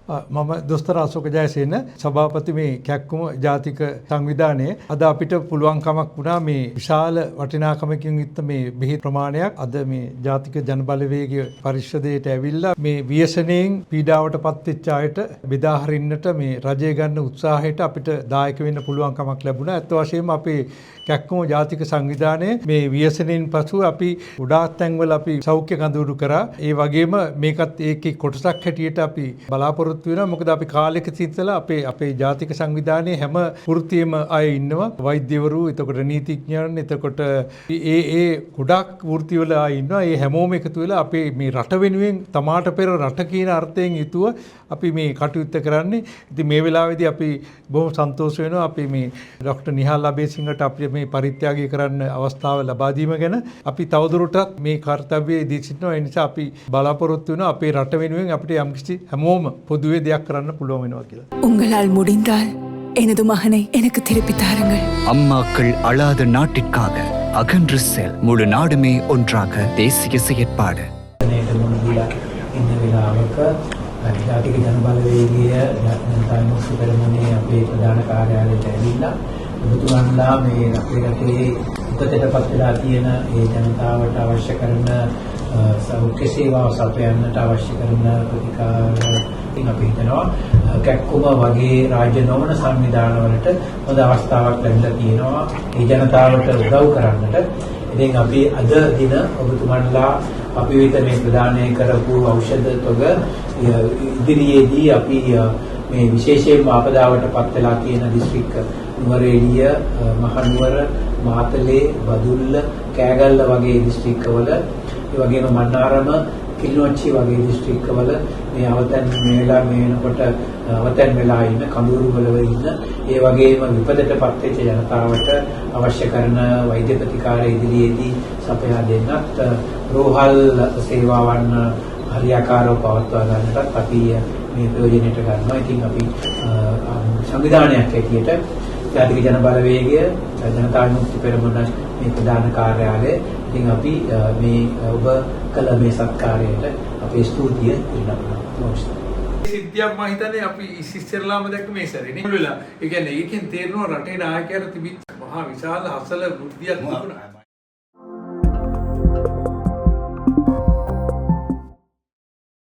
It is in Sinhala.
මම දොස්තර අශෝක ජයසේන සභාපති මේ කැක්කුම ජාතික සංවිධානයේ අද අපිට පුළුවන්කමක් වුණා මේ විශාල වටිනාකමකින් යුක්ත මේ බෙහෙත් ප්‍රමාණයක් අද මේ ජාතික ජනබලවේග පරිෂදයට ඇවිල්ලා මේ ව්‍යසනයෙන් පීඩාවට පත්වෙච්ච අයට බෙදා හරින්නට මේ රජය ගන්න උත්සාහයට අපිට දායක වෙන්න පුළුවන්කමක් ලැබුණා. ඇත්ත වශයෙන්ම අපේ කැක්කුම ජාතික සංවිධානයේ මේ ව්‍යසනයෙන් පසු අපි ගොඩාක් තැන්වල අපි සෞඛ්‍ය කඳවුරු කරා. ඒ වගේම මේකත් ඒකේ කොටසක් හැටියට අපි බලාපොරොත්තු වෙනවා. මොකද අපි කාලෙක සිටලා අපේ ජාතික සංවිධානයේ හැම වෘත්තියෙම අය ඉන්නවා. වෛද්‍යවරු, එතකොට නීතිඥයන්, එතකොට ඒ ගොඩාක් වෘත්තිවල අය ඉන්නවා. ඒ හැමෝම එකතු වෙලා අපේ මේ රට වෙනුවෙන් තමාට පෙර රට කියන අර්ථයෙන් යුතුව අපි මේ කටයුත්ත කරන්නේ. ඉතින් මේ වෙලාවේදී අපි බොහොම සන්තෝෂ වෙනවා. අපි මේ ડોક્ટર නිහාල් අබේසිංහට අපි මේ පරිත්‍යාගය කරන්න අවස්ථාව ලබා දීම ගැන අපි තවදුරටත් මේ කාර්යය දී සිටිනවා. ඒ නිසා අපි බලාපොරොත්තු වෙනවා අපේ රට වෙනුවෙන් අපිට යම්කිසි හැමෝම பொதுவே දෙයක් කරන්න පුළුවන් වෙනවා කියලා. உங்களால் முடிந்தால் எனது மகனை எனக்கு திருப்பி தாருங்கள். அம்மாக்கள் அழாத நாட்டிற்காக அகன்று செல். முழு நாடுமே ஒன்றாக தேசிய செயற்பாடு. ඉන්න වෙලාවක ජාතික ජනබලවේගය ජනතා විමුක්ති පෙරමුණේ අපේ ප්‍රධාන කාර්යාලයට ඇවිල්ලා ඔබතුමන්ලා මේ අපේ රටේ උපතටපත් වෙලා තියෙන ඒ ජනතාවට අවශ්‍ය කරන සෞඛ්‍ය සේවාව සපයන්නට අවශ්‍ය කරන ප්‍රතිකාර අපි හිතනවා කැක්කුම වගේ රාජ්‍ය නොවන සංවිධානවලට හොඳ අවස්ථාවක් ලැබිලා තියෙනවා ඒ ජනතාවට උදව් කරන්නට. ඉතින් අපි අද දින ඔබතුමන්ලා අපි වෙත මේ ප්‍රදානය කරපු ඖෂධ තොග ඉදිරියේදී අපි මේ විශේෂයෙන්ම ආපදාවට පත් වෙලා තියෙන දිස්ත්‍රික්ක නුවරඑළිය, මහනුවර, මාතලේ, බදුල්ල, කෑගල්ල වගේ දිස්ත්‍රික්කවල, ඒ වගේම මන්නාරම, කිලිනොච්චි වගේ දිස්ත්‍රික්කවල මේ අවතන් වෙලා මේ වෙනකොට අවතන් වෙලා ඉන්න කඳුරු වල ඉන්න ඒ වගේම විපදටපත් වෙච්ච ජනතාවට අවශ්‍ය කරන වෛද්‍ය ප්‍රතිකාර ඉදිරියේදී සපයා දෙන්නත් රෝහල් සේවාවන් හරියාකාරව පවත්වා ගන්නටත් අපි මේ ප්‍රයෝජනයට ගන්නවා. ඉතින් අපි සංවිධානයක් හැටියට ජාතික ජනබලවේගය ජනතා විමුක්ති පෙරමුණ මේ ප්‍රධාන කාර්යාලය ඉතින් අපි මේ ඔබ කළ මේ සත්කාරයට අපේ ස්තුතිය පිරිනමනවා. සිද්ධියක් මම හිතන්නේ අපි ඉස්සෙල්ලාම දැක්ක මේ සැරේ නේ. ඒ කියන්නේ ඒකෙන් තේරෙනවා රටේ නායකයන්ට තිබිච්ච මහා විශාල හසල වෘද්ධියක් තිබුණා.